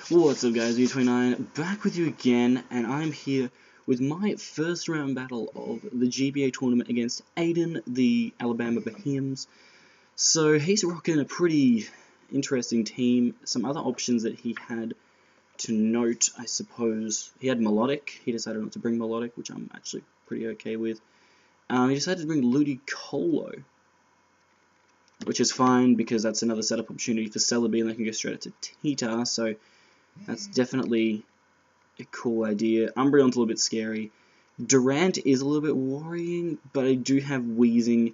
What's up guys, U29 back with you again, and I'm here with my first round battle of the GBA tournament against Aiden, the Alabama Beheeyems. So he's rocking a pretty interesting team. Some other options that he had to note, I suppose, he had Melodic. He decided not to bring Melodic, which I'm actually pretty okay with. He decided to bring Ludicolo, which is fine because that's another setup opportunity for Celebi, and they can go straight up to Tita, so that's definitely a cool idea. Umbreon's a little bit scary. Durant is a little bit worrying, but I do have Wheezing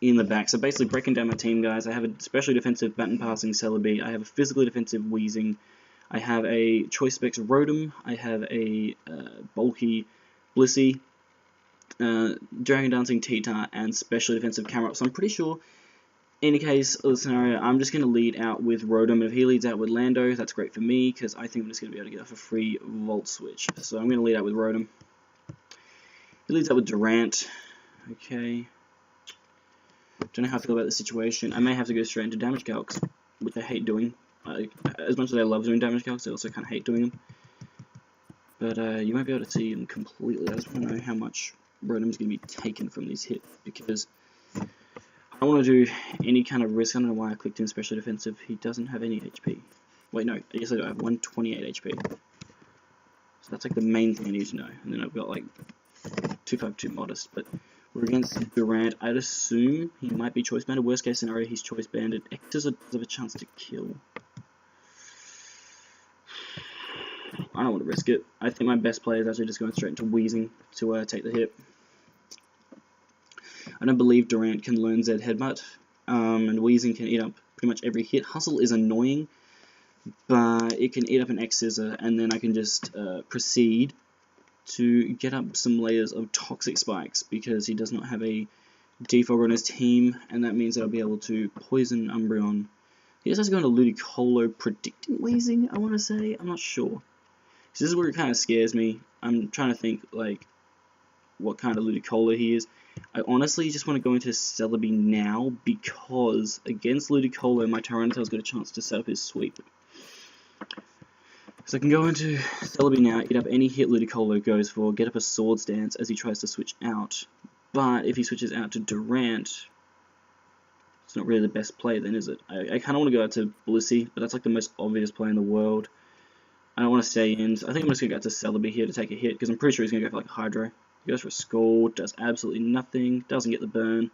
in the back. So basically breaking down my team, guys, I have a specially defensive baton passing Celebi. I have a physically defensive Wheezing. I have a Choice Specs Rotom. I have a bulky Blissey, Dragon Dancing Tita, and specially defensive Camerupt. So I'm pretty sure, in the case of the scenario, I'm just going to lead out with Rotom. If he leads out with Lando, that's great for me, because I think I'm just going to be able to get off a free Volt Switch. So I'm going to lead out with Rotom. He leads out with Durant. Okay. Don't know how I feel about the situation. I may have to go straight into Damage Calcs, which I hate doing. As much as I love doing Damage Calcs, I also kind of hate doing them. But you won't be able to see them completely. I just want to know how much Rotom's going to be taken from these hits, because I don't want to do any kind of risk. I don't know why I clicked in special defensive. He doesn't have any HP. Wait, no. Yes, I do. I have 128 HP. So that's like the main thing I need to know. And then I've got like 252 Modest. But we're against Durant. I'd assume he might be choice banded. Worst case scenario, he's choice banded. X does have a chance to kill. I don't want to risk it. I think my best play is actually just going straight into Wheezing to take the hit. I don't believe Durant can learn Z Headbutt, and Wheezing can eat up pretty much every hit. Hustle is annoying, but it can eat up an X-Scissor, and then I can just proceed to get up some layers of Toxic Spikes, because he does not have a Defog on his team, and that means that I'll be able to poison Umbreon. He just has to go into Ludicolo, predicting Wheezing, I want to say. I'm not sure. So this is where it kind of scares me. I'm trying to think, like, what kind of Ludicolo he is. I honestly just want to go into Celebi now, because against Ludicolo, my Tyranitar's got a chance to set up his sweep. So I can go into Celebi now, eat up any hit Ludicolo goes for, get up a Swords Dance as he tries to switch out. But if he switches out to Durant, it's not really the best play then, is it? I kind of want to go out to Blissey, but that's like the most obvious play in the world. I don't want to stay in. So I think I'm just going to go out to Celebi here to take a hit, because I'm pretty sure he's going to go for like a Hydro. He goes for a Scald, does absolutely nothing, doesn't get the burn,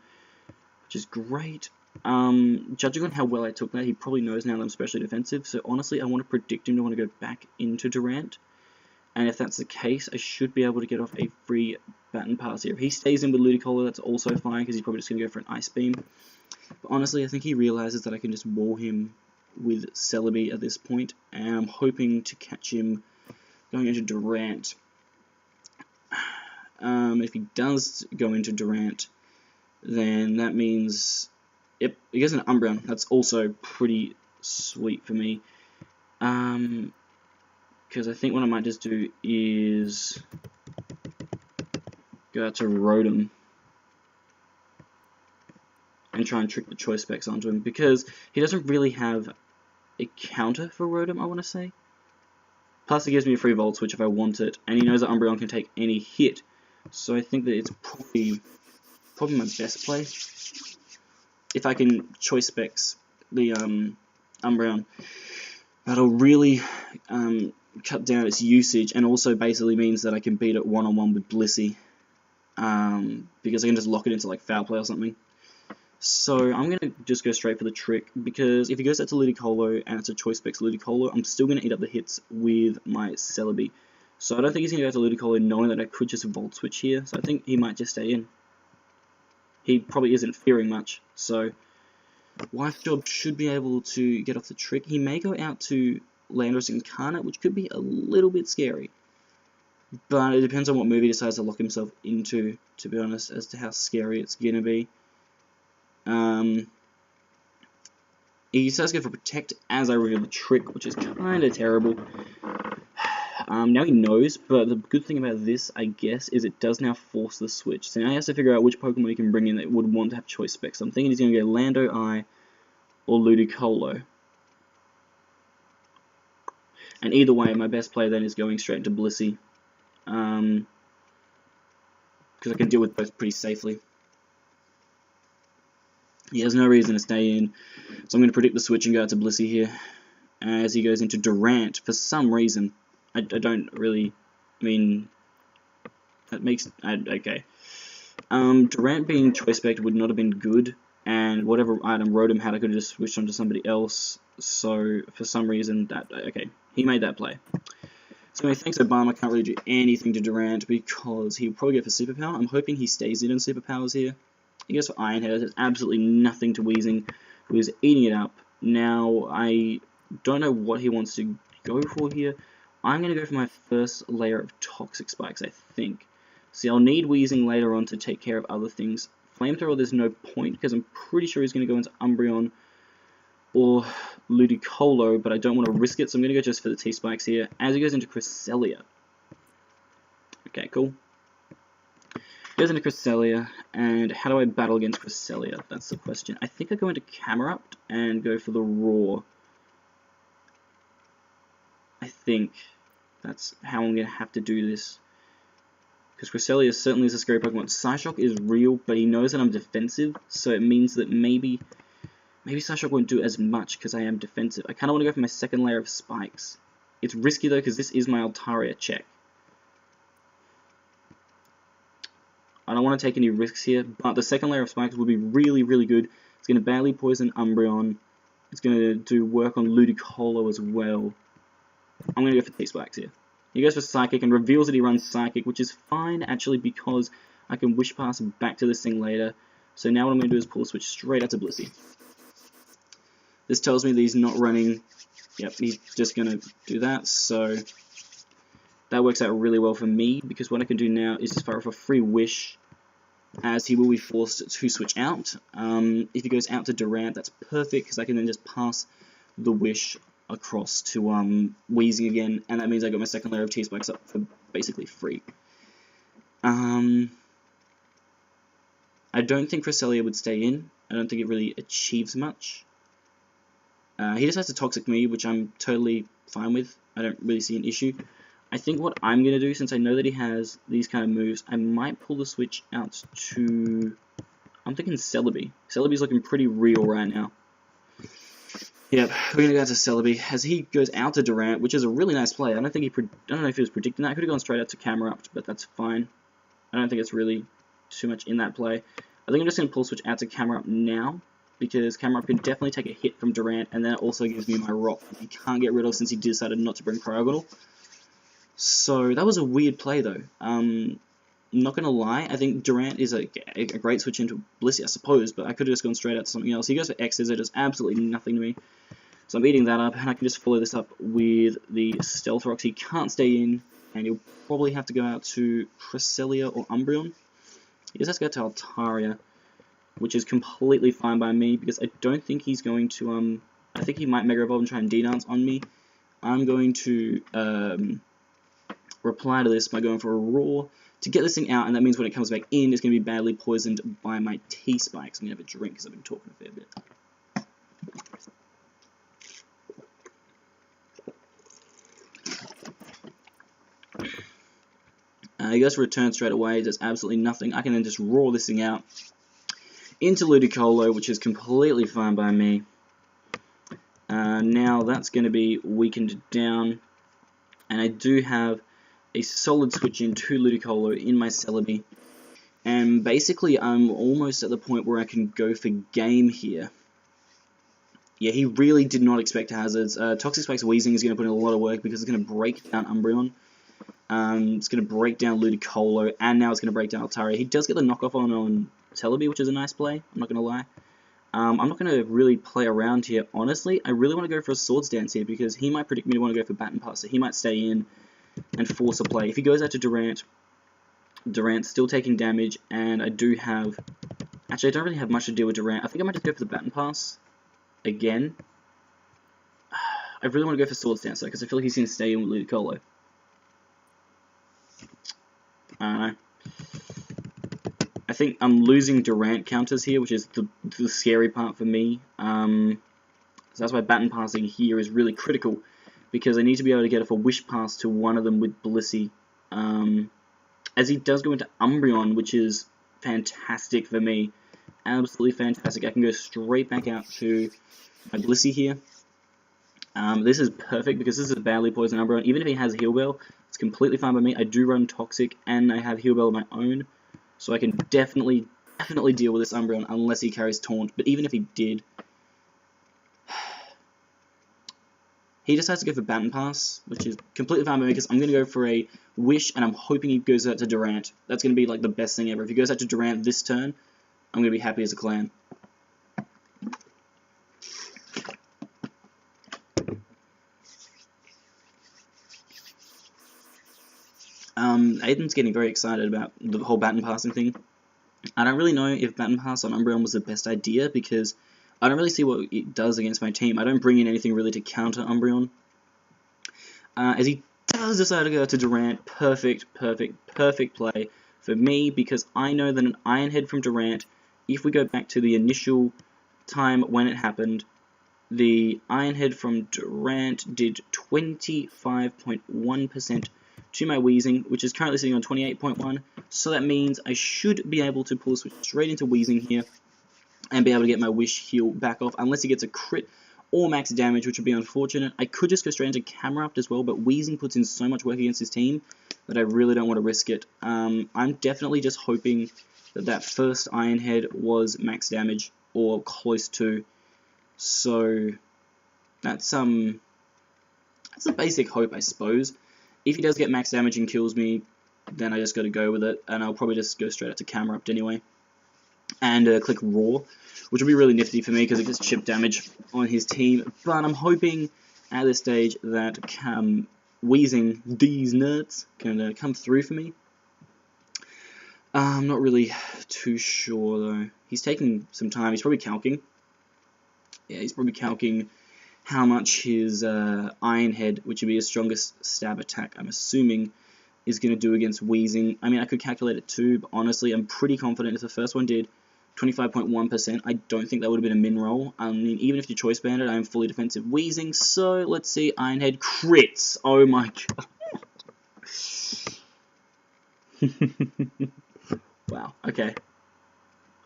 which is great. Judging on how well I took that, he probably knows now that I'm specially defensive, so honestly I want to predict him to want to go back into Durant, and if that's the case, I should be able to get off a free baton pass here. If he stays in with Ludicolo, that's also fine, because he's probably just going to go for an Ice Beam. But honestly, I think he realizes that I can just wall him with Celebi at this point, and I'm hoping to catch him going into Durant. If he does go into Durant, then that means, yep, he goes into Umbreon. That's also pretty sweet for me. Because I think what I might just do is go out to Rotom and try and trick the Choice Specs onto him, because he doesn't really have a counter for Rotom, I want to say. Plus it gives me a free Volt Switch if I want it, and he knows that Umbreon can take any hit. So I think that it's probably my best play. If I can Choice Specs the Umbreon, that'll really cut down its usage, and also basically means that I can beat it one-on-one with Blissey, because I can just lock it into like Foul Play or something. So I'm going to just go straight for the trick, because if he goes out to Ludicolo and it's a Choice Specs Ludicolo, I'm still going to eat up the hits with my Celebi. So I don't think he's going to go out to Ludicolo knowing that I could just Volt Switch here, so I think he might just stay in. He probably isn't fearing much, so Wife Job should be able to get off the trick. He may go out to Landorus Incarnate, which could be a little bit scary. But it depends on what move he decides to lock himself into, to be honest, as to how scary it's going to be. He decides to go for Protect as I reveal the trick, which is kind of terrible. Now he knows, but the good thing about this, I guess, is it does now force the switch. So now he has to figure out which Pokemon he can bring in that would want to have Choice Specs. So I'm thinking he's going to go Lando, I, or Ludicolo. And either way, my best play then is going straight into Blissey. Because I can deal with both pretty safely. He has no reason to stay in, so I'm going to predict the switch and go out to Blissey here. As he goes into Durant, for some reason. I don't really... I mean... That makes... okay. Durant being choice spec would not have been good, and whatever item Rotom had, I could have just switched on to somebody else. So, for some reason, okay, he made that play. So, anyway, thanks Obama, can't really do anything to Durant because he'll probably go for Superpower. I'm hoping he stays in Superpowers here. He goes for Iron Head, there's absolutely nothing to Weezing, who is eating it up. Now, I don't know what he wants to go for here. I'm going to go for my first layer of Toxic Spikes, I think. See, I'll need Weezing later on to take care of other things. Flamethrower, there's no point, because I'm pretty sure he's going to go into Umbreon or Ludicolo, but I don't want to risk it, so I'm going to go just for the T-Spikes here, as he goes into Cresselia. Okay, cool. Goes into Cresselia, and how do I battle against Cresselia? That's the question. I think I go into Camerupt and go for the Roar. I think that's how I'm going to have to do this. Because Cresselia certainly is a scary Pokemon. Psyshock is real, but he knows that I'm defensive, so it means that maybe Psyshock won't do as much because I am defensive. I kind of want to go for my second layer of Spikes. It's risky though, because this is my Altaria check. I don't want to take any risks here, but the second layer of Spikes will be really, really good. It's going to badly poison Umbreon. It's going to do work on Ludicolo as well. I'm going to go for T-Spikes here. He goes for Psychic and reveals that he runs Psychic, which is fine actually because I can Wish Pass back to this thing later. So now what I'm going to do is pull a switch straight out to Blissey. This tells me that he's not running. Yep, he's just going to do that. So that works out really well for me because what I can do now is just fire off a free Wish, as he will be forced to switch out. If he goes out to Durant, that's perfect because I can then just pass the Wish across to Weezing again, and that means I got my second layer of T-Spikes up for basically free. I don't think Cresselia would stay in. I don't think it really achieves much. He just has to Toxic me, which I'm totally fine with. I don't really see an issue. I think what I'm going to do, since I know that he has these kind of moves, I might pull the switch out to... I'm thinking Celebi. Celebi's looking pretty real right now. Yep, we're going to go out to Celebi as he goes out to Durant, which is a really nice play. I don't know if he was predicting that. I could have gone straight out to Camerupt, but that's fine. I don't think it's really too much in that play. I think I'm just going to pull switch out to Camerupt now, because Camerupt can definitely take a hit from Durant, and then it also gives me my Rock, which he can't get rid of since he decided not to bring Cryogonal. So that was a weird play though. Not going to lie, I think Durant is a great switch into Blissey, I suppose, but I could have just gone straight out to something else. He goes for X's, it does absolutely nothing to me. So I'm eating that up, and I can just follow this up with the Stealth Rocks. He can't stay in, and he'll probably have to go out to Cresselia or Umbreon. He just has to go to Altaria, which is completely fine by me, because I don't think he's going to, I think he might Mega Evolve and try and D-Dance on me. I'm going to reply to this by going for a Roar to get this thing out, and that means when it comes back in, it's going to be badly poisoned by my T-Spikes. I'm going to have a drink because I've been talking a fair bit. He goes for a turn straight away, does absolutely nothing. I can then just roar this thing out into Ludicolo, which is completely fine by me. Now that's going to be weakened down, and I do have a solid switch into Ludicolo in my Celebi, and basically I'm almost at the point where I can go for game here. Yeah, he really did not expect hazards. Toxic Spike's Weezing is going to put in a lot of work because it's going to break down Umbreon. It's going to break down Ludicolo, and now it's going to break down Altaria. He does get the knockoff on Celebi, which is a nice play, I'm not going to lie. I'm not going to really play around here, honestly. I really want to go for a Swords Dance here, because he might predict me to want to go for Baton Pass, so he might stay in and force a play. If he goes out to Durant, Durant's still taking damage, and I do have... Actually, I don't really have much to deal with Durant. I think I might just go for the Baton Pass again. I really want to go for Swords Dance, though, because I feel like he's going to stay in with Ludicolo. I don't know. I think I'm losing Durant counters here, which is the scary part for me. So that's why Baton Passing here is really critical. because I need to be able to get off a Wish Pass to one of them with Blissey. As he does go into Umbreon, which is fantastic for me. Absolutely fantastic. I can go straight back out to my Blissey here. This is perfect because this is a badly poisoned Umbreon. Even if he has Heal Bell, it's completely fine by me. I do run Toxic and I have Heal Bell of my own, so I can definitely deal with this Umbreon unless he carries Taunt. But even if he did, he decides to go for Baton Pass, which is completely fine by me because I'm going to go for a Wish, and I'm hoping he goes out to Durant. That's going to be like the best thing ever. If he goes out to Durant this turn, I'm going to be happy as a clam. Aiden's getting very excited about the whole Baton Passing thing. I don't really know if Baton Pass on Umbreon was the best idea because I don't really see what it does against my team. I don't bring in anything really to counter Umbreon. As he does decide to go to Durant, perfect play for me because I know that an Iron Head from Durant, if we go back to the initial time when it happened, the Iron Head from Durant did 25.1% to my Weezing, which is currently sitting on 28.1, so that means I should be able to pull a switch straight into Weezing here and be able to get my Wish heal back off, unless he gets a crit or max damage, which would be unfortunate. I could just go straight into Camera Up as well, but Weezing puts in so much work against his team that I really don't want to risk it. I'm definitely just hoping that that first Iron Head was max damage or close to. So that's a basic hope, I suppose. If he does get max damage and kills me, then I just got to go with it, and I'll probably just go straight up to Camera Up anyway. And click Roar, which will be really nifty for me because it gets chip damage on his team. But I'm hoping at this stage that Weezing these nuts can come through for me. I'm not really too sure though. He's taking some time. He's probably calcing. Yeah, he's probably calcing how much his Iron Head, which would be his strongest stab attack, I'm assuming, is going to do against Weezing. I mean, I could calculate it too, but honestly, I'm pretty confident if the first one did 25.1%, I don't think that would have been a min roll. I mean, even if you choice banded, I am fully defensive Weezing, so let's see, Iron Head crits. Oh my god. Wow, okay.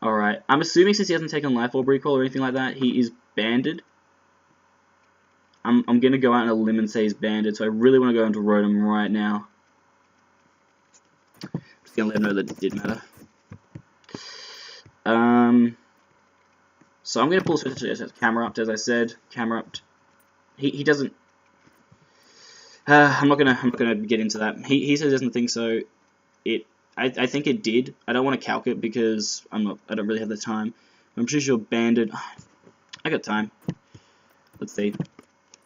Alright, I'm assuming since he hasn't taken Life Orb Recall or anything like that, he is banded. I'm going to go out on a limb and say he's banded, so I really want to go into Rotom right now. Just going to let him know that it did matter. So I'm going to pull switch to Camera Up, as I said. Camera Up. He doesn't. I'm not gonna get into that. He says he doesn't think so. I think it did. I don't want to calc it because I don't really have the time. I'm pretty sure banded. I got time. Let's see.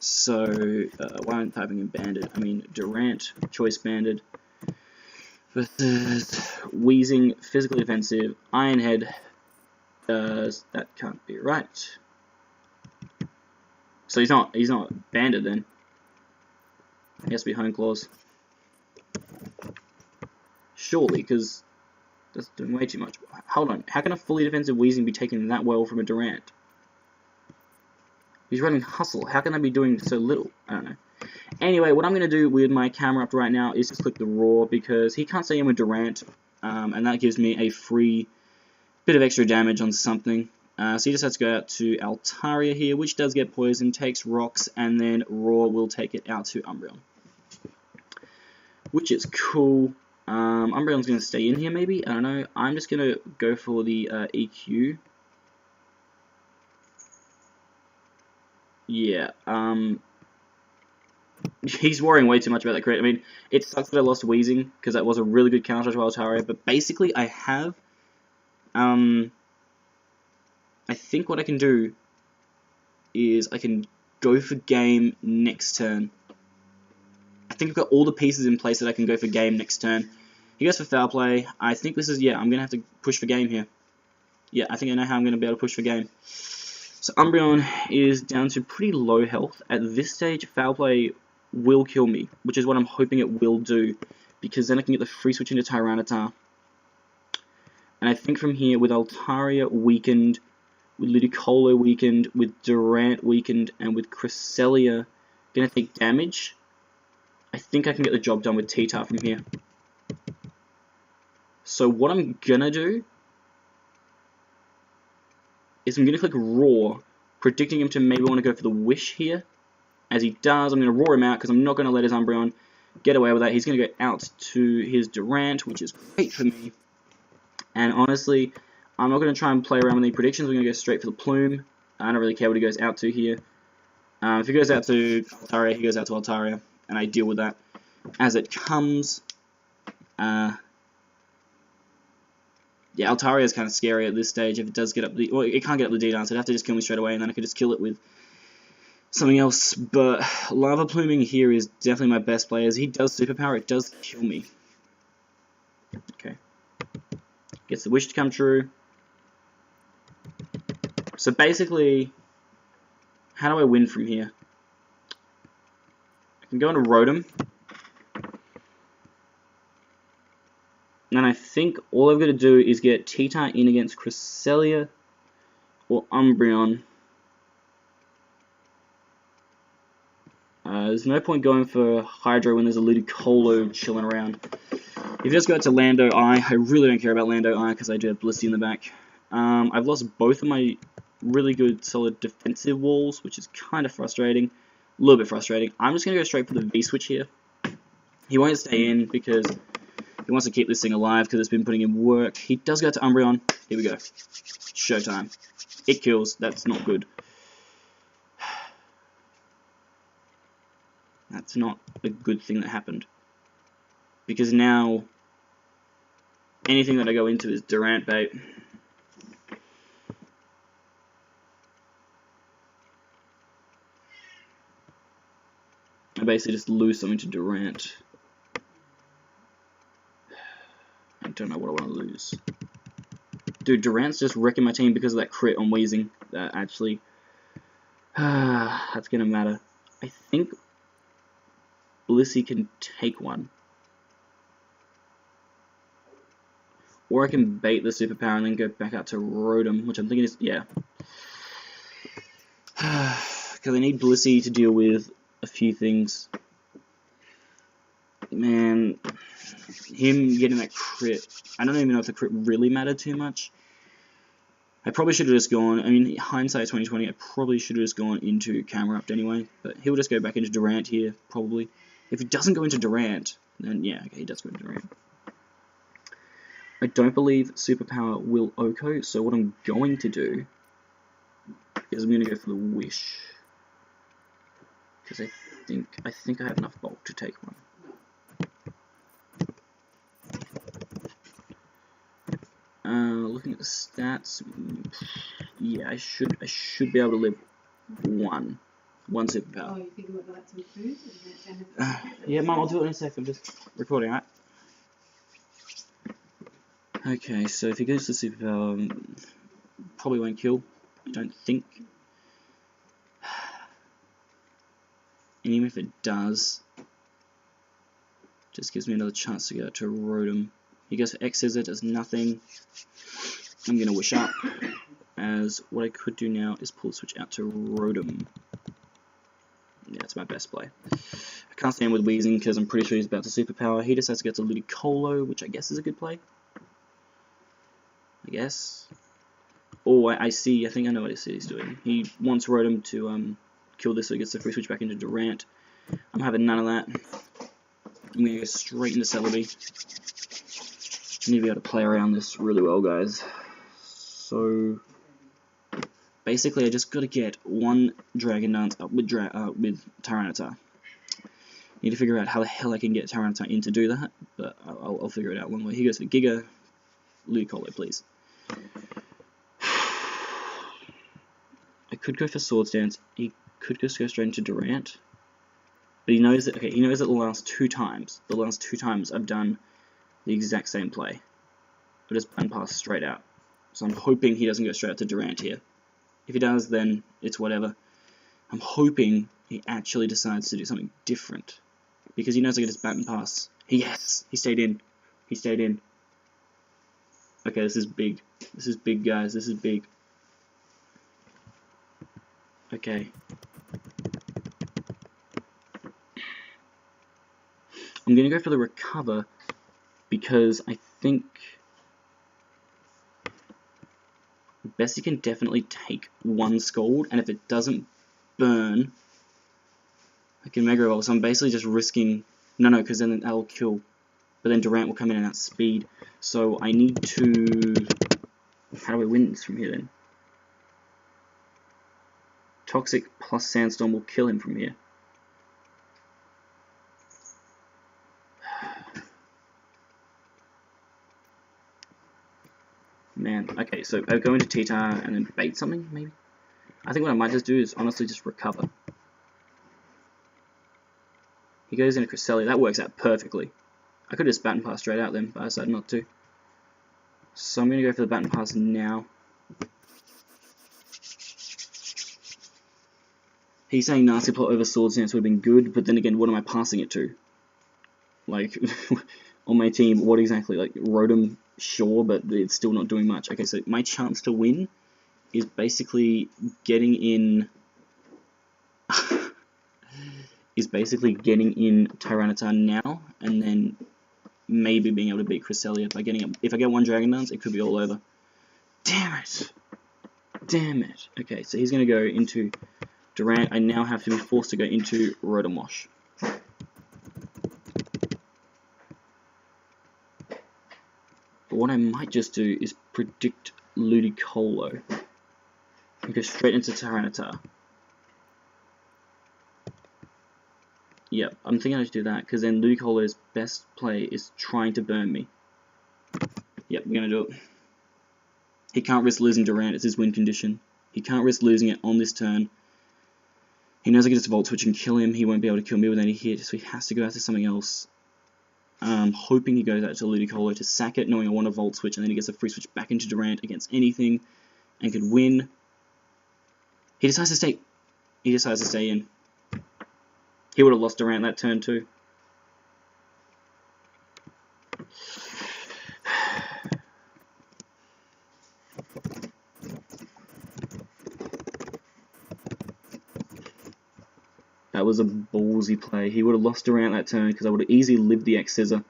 So why am I typing in banded? I mean Durant choice banded versus Weezing physically offensive Iron Head. That can't be right. So he's not banded then. He has to be Hone Claws. Surely, because that's doing way too much. Hold on, how can a fully defensive Weezing be taken that well from a Durant? He's running Hustle. How can I be doing so little? I don't know. Anyway, what I'm going to do with my Camera Up right now is just click the Roar because he can't stay in with Durant, and that gives me a free bit of extra damage on something. So he just has to go out to Altaria here, which does get poison, takes rocks, and then Roar will take it out to Umbreon. Which is cool. Umbreon's going to stay in here maybe? I don't know. I'm just going to go for the EQ. Yeah, he's worrying way too much about that crit. I mean, it sucks that I lost Weezing, because that was a really good counter to Altaria, but basically I have, I think what I can do is I can go for game next turn. I think I've got all the pieces in place that I can go for game next turn. He goes for Foul Play. I think this is, yeah, I'm going to have to push for game here. Yeah, I think I know how I'm going to be able to push for game. So Umbreon is down to pretty low health. At this stage, Foul Play will kill me, which is what I'm hoping it will do, because then I can get the free switch into Tyranitar. And I think from here, with Altaria weakened, with Ludicolo weakened, with Durant weakened, and with Cresselia Gonna take damage. I think I can get the job done with T-Tar from here. So what I'm gonna do is I'm gonna click Roar, predicting him to maybe want to go for the Wish here. As he does, I'm gonna roar him out because I'm not gonna let his Umbreon get away with that. He's gonna go out to his Durant, which is great for me. And honestly, I'm not gonna try and play around with any predictions. We're gonna go straight for the Plume. I don't really care what he goes out to here. If he goes out to Altaria, he goes out to Altaria, and I deal with that as it comes. Yeah, Altaria is kind of scary at this stage. If it does get up the, well, it can't get up the D-Dance, so it'd have to just kill me straight away, and then I could just kill it with something else. But Lava Pluming here is definitely my best play. As he does Superpower, it does kill me. Okay. Gets the Wish to come true. So basically, how do I win from here? I can go into Rotom. And I think all I've got to do is get T-Tar in against Cresselia or Umbreon. There's no point going for Hydro when there's a Ludicolo chilling around. If you just go out to Lando Eye, I really don't care about Lando Eye because I do have Blissey in the back. I've lost both of my really good solid defensive walls, which is kind of frustrating. A little bit frustrating. I'm just going to go straight for the V-Switch here. He won't stay in because he wants to keep this thing alive because it's been putting in work. He does go to Umbreon. Here we go. Showtime. It kills. That's not good. That's not a good thing that happened. Because now, anything that I go into is Durant bait. I basically just lose something to Durant. I don't know what I want to lose. Dude, Durant's just wrecking my team because of that crit on Weezing. That actually, that's gonna matter. I think Blissey can take one. Or I can bait the Superpower and then go back out to Rotom, which I'm thinking is, yeah. Because I need Blissey to deal with a few things. Man, him getting that crit, I don't even know if the crit really mattered too much. I probably should have just gone, I mean, hindsight 2020, I probably should have just gone into Camerupt anyway, but he'll just go back into Durant here, probably. If he doesn't go into Durant, then yeah, okay, he does go into Durant. I don't believe Superpower will Oko, so what I'm going to do is I'm going to go for the Wish. Because I think I have enough bulk to take one. Looking at the stats, yeah, I should be able to live one Superpower. Oh, you think about that some food? Yeah, Mum, I'll do it in a sec. I'm just recording, right? Okay, so if he goes to Superpower, probably won't kill. I don't think. And even if it does, just gives me another chance to go to Rotom. He goes for X Scissor, does nothing. I'm going to Wish up, as what I could do now is pull the switch out to Rotom. Yeah, that's my best play. I can't stand with Weezing because I'm pretty sure he's about to Superpower. He decides to go to Ludicolo, which I guess is a good play. I guess. Oh, I see. I think I know what he's doing. He wants Rotom to kill this so he gets the free switch back into Durant. I'm having none of that. I'm going to go straight into Celebi. I need to be able to play around this really well, guys. So, basically, I just got to get one Dragon Dance up with Tyranitar. Need to figure out how the hell I can get Tyranitar in to do that, but I'll figure it out one way. He goes for Giga, Ludicolo, please. I could go for Swords Dance. He could just go straight into Durant, but he knows that. Okay, he knows that the last two times I've done the exact same play. I just button pass straight out. So I'm hoping he doesn't go straight out to Durant here. If he does, then it's whatever. I'm hoping he actually decides to do something different. Because he knows I can just button pass. Yes! He stayed in. He stayed in. Okay, this is big. This is big, guys. This is big. Okay. I'm going to go for the recover because I think Bessie can definitely take one Scald, and if it doesn't burn, I can Mega Evolve. So I'm basically just risking... No, because then that'll kill. But then Durant will come in and outspeed. So I need to... How do I win this from here then? Toxic plus Sandstorm will kill him from here. Man, okay, so I'll go into T-Tar and then bait something, maybe? I think what I might just do is honestly just recover. He goes into Cresselia, that works out perfectly. I could just Baton Pass straight out then, but I decided not to. So I'm going to go for the Baton Pass now. He's saying Nasty Plot over Swords Dance would have been good, but then again, what am I passing it to? Like, on my team, what exactly? Like, Rotom, sure, but it's still not doing much. Okay, so my chance to win is basically getting in... Tyranitar now, and then maybe being able to beat Cresselia by getting... If I get one Dragon Dance, it could be all over. Damn it! Damn it! Okay, so he's going to go into Durant. I now have to be forced to go into Rotom Wash. But what I might just do is predict Ludicolo and go straight into Tyranitar. Yep, I'm thinking I should do that, because then Ludicolo's best play is trying to burn me. Yep, I'm going to do it. He can't risk losing Durant, it's his win condition. He can't risk losing it on this turn. He knows I can just Volt Switch and kill him, he won't be able to kill me with any hit, so he has to go after something else. Hoping he goes out to Ludicolo to sack it, knowing I want a Volt Switch, and then he gets a free switch back into Durant against anything, and could win. He decides to stay. He decides to stay in. He would have lost Durant that turn too. That was a ballsy play. He would have lost Durant that turn because I would have easily lived the X-Scissor.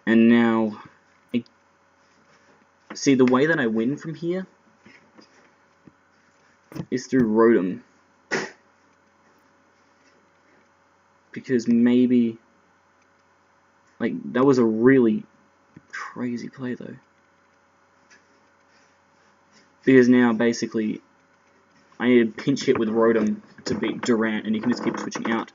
And now... See, the way that I win from here is through Rotom. Because maybe... Like, that was a really crazy play, though. Because now, basically, I need to pinch hit with Rotom to beat Durant, and he can just keep switching out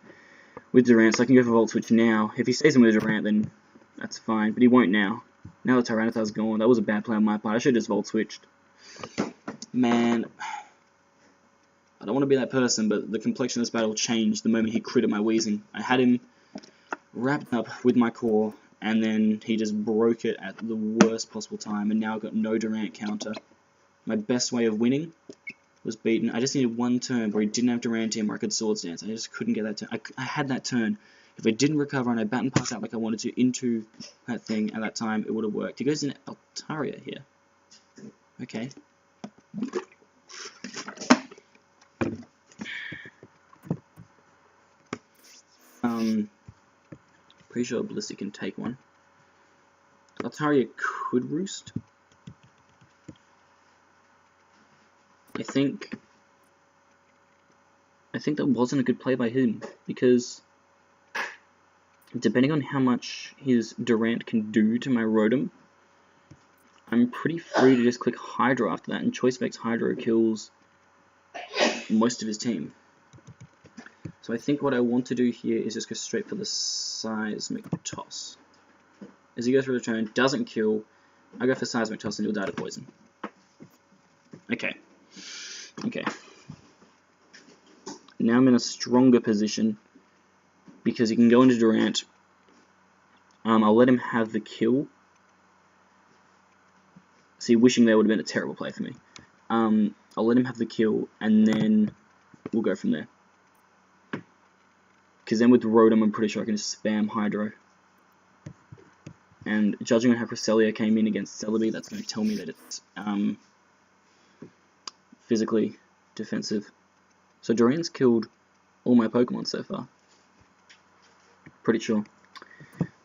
with Durant, so I can go for Volt Switch now. If he stays in with Durant, then that's fine, but he won't now. Now that Tyranitar's gone, that was a bad play on my part. I should have just Volt Switched. Man, I don't want to be that person, but the complexion of this battle changed the moment he critted my Weezing. I had him wrapped up with my core, and then he just broke it at the worst possible time, and now I've got no Durant counter. My best way of winning was beaten. I just needed one turn where he didn't have Durant in where I could Swords Dance. I just couldn't get that turn. I had that turn. If I didn't recover and I Baton Pass out like I wanted to into that thing at that time, it would have worked. He goes in Altaria here. Okay. Pretty sure Blissey can take one. Altaria could Roost. I think that wasn't a good play by him, because depending on how much his Durant can do to my Rotom, I'm pretty free to just click Hydro after that, and Choice Specs Hydro kills most of his team. So I think what I want to do here is just go straight for the Seismic Toss. As he goes for the turn, doesn't kill, I go for Seismic Toss and he'll die to Poison. Okay. Okay. Now I'm in a stronger position because he can go into Durant. I'll let him have the kill. See, wishing there would have been a terrible play for me. I'll let him have the kill, and then we'll go from there. Because then with Rotom, I'm pretty sure I can just spam Hydro. And judging on how Cresselia came in against Celebi, that's going to tell me that it's physically defensive. So Durant's killed all my Pokemon so far. Pretty sure.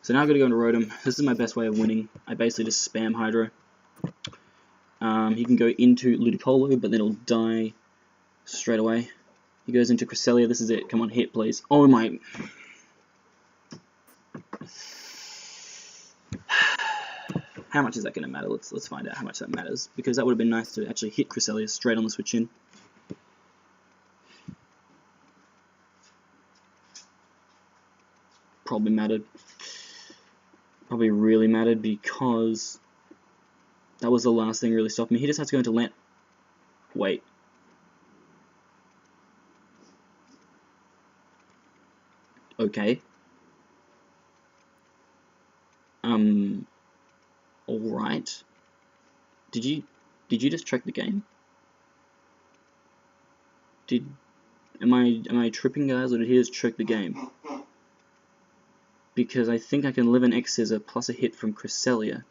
So now I've got to go into Rotom. This is my best way of winning. I basically just spam Hydro. He can go into Ludicolo, but then he'll die straight away. He goes into Cresselia. This is it. Come on, hit, please. Oh my... How much is that going to matter? Let's find out how much that matters, because that would have been nice to actually hit Cresselia straight on the switch in. Probably mattered. Probably really mattered, because that was the last thing really stopped me. He just had to go into Land. Wait. Okay. Alright. Did you just check the game? Am I tripping, guys, or did he just check the game? Because I think I can live an X-Scissor plus a hit from Cresselia.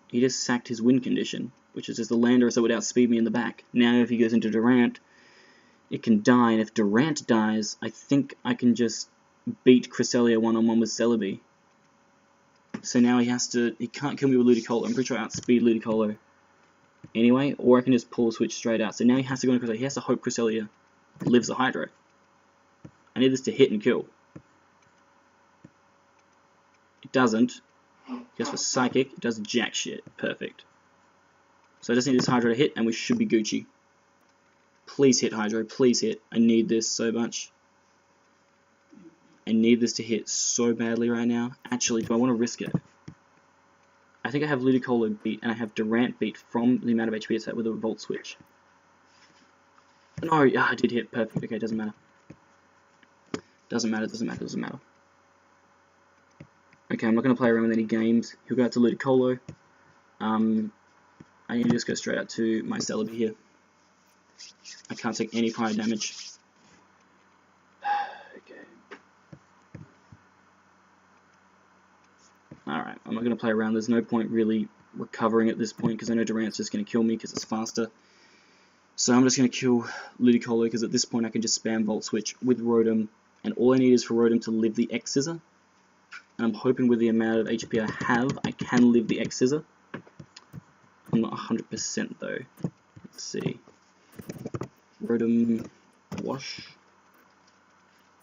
He just sacked his win condition, which is just the Lander, so it would outspeed me in the back. Now if he goes into Durant, it can die, and if Durant dies, I think I can just beat Cresselia one-on-one with Celebi. So now he can't kill me with Ludicolo. I'm pretty sure I outspeed Ludicolo anyway, or I can just pull a switch straight out. So now he has to go into Cresselia. He has to hope Cresselia lives the Hydro. I need this to hit and kill. It doesn't. Goes for Psychic. It does jack shit. Perfect. So I just need this Hydro to hit, and we should be Gucci. Please hit, Hydro. Please hit. I need this so much. I need this to hit so badly right now. Actually, do I want to risk it? I think I have Ludicolo beat, and I have Durant beat from the amount of HP it's at with a Volt Switch. No, I did hit. Perfect. Okay, doesn't matter. Doesn't matter, doesn't matter, doesn't matter. Okay, I'm not going to play around with any games. He'll go out to Ludicolo. I need to just go straight out to my Celebi here. I can't take any fire damage. Alright, I'm not going to play around. There's no point really recovering at this point, because I know Durant's just going to kill me because it's faster. So I'm just going to kill Ludicolo, because at this point I can just spam Volt Switch with Rotom, and all I need is for Rotom to live the X-Scissor. And I'm hoping with the amount of HP I have, I can live the X-Scissor. I'm not 100% though. Let's see. Rotom Wash.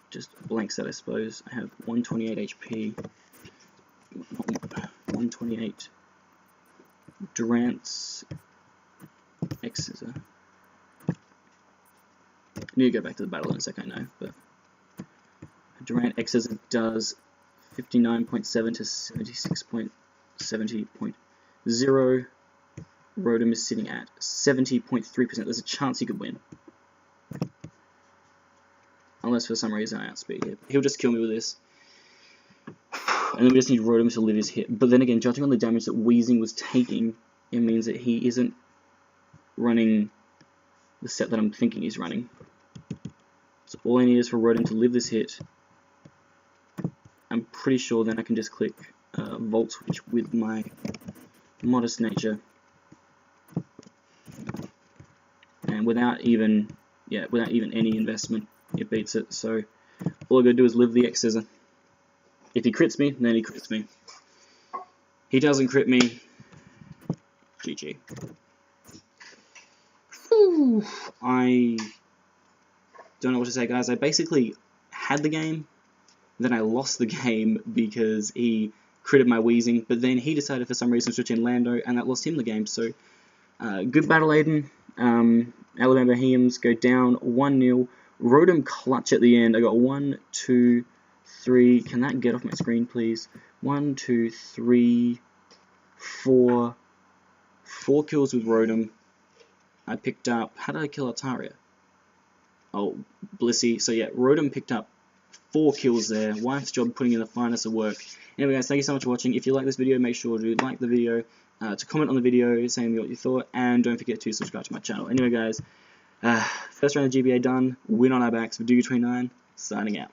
Just blank set, I suppose. I have 128 HP. 128 Durant's X-Scissor. I need to go back to the battle in a second, I know, but Durant X-Scissor does 59.7 to 76.70.0. Rotom is sitting at 70.3%. There's a chance he could win. Unless for some reason I outspeed him. He'll just kill me with this. And then we just need Rotom to live his hit. But then again, judging on the damage that Weezing was taking, it means that he isn't running the set that I'm thinking he's running. So all I need is for Rotom to live this hit. I'm pretty sure then I can just click Volt Switch with my modest nature. And without even any investment, it beats it. So all I gotta do is live the X-Scissor. If he crits me, then he crits me. He doesn't crit me. GG. Whew. I don't know what to say, guys. I basically had the game, then I lost the game because he critted my Weezing, but then he decided for some reason to switch in Lando, and that lost him the game. So, good battle, Aiden. Alabama Beheeyems go down 1-0. Rotom clutch at the end. I got 1, 2, 3. Can that get off my screen, please? 1, 2, 3, 4. 4 kills with Rotom. I picked up... How did I kill Altaria? Oh, Blissey. So yeah, Rotom picked up 4 kills there. Wife's job putting in the finest of work. Anyway, guys, thank you so much for watching. If you like this video, make sure to like the video, to comment on the video, saying what you thought, and don't forget to subscribe to my channel. Anyway, guys, first round of GBA done. Win on our backs with Dugu29, signing out.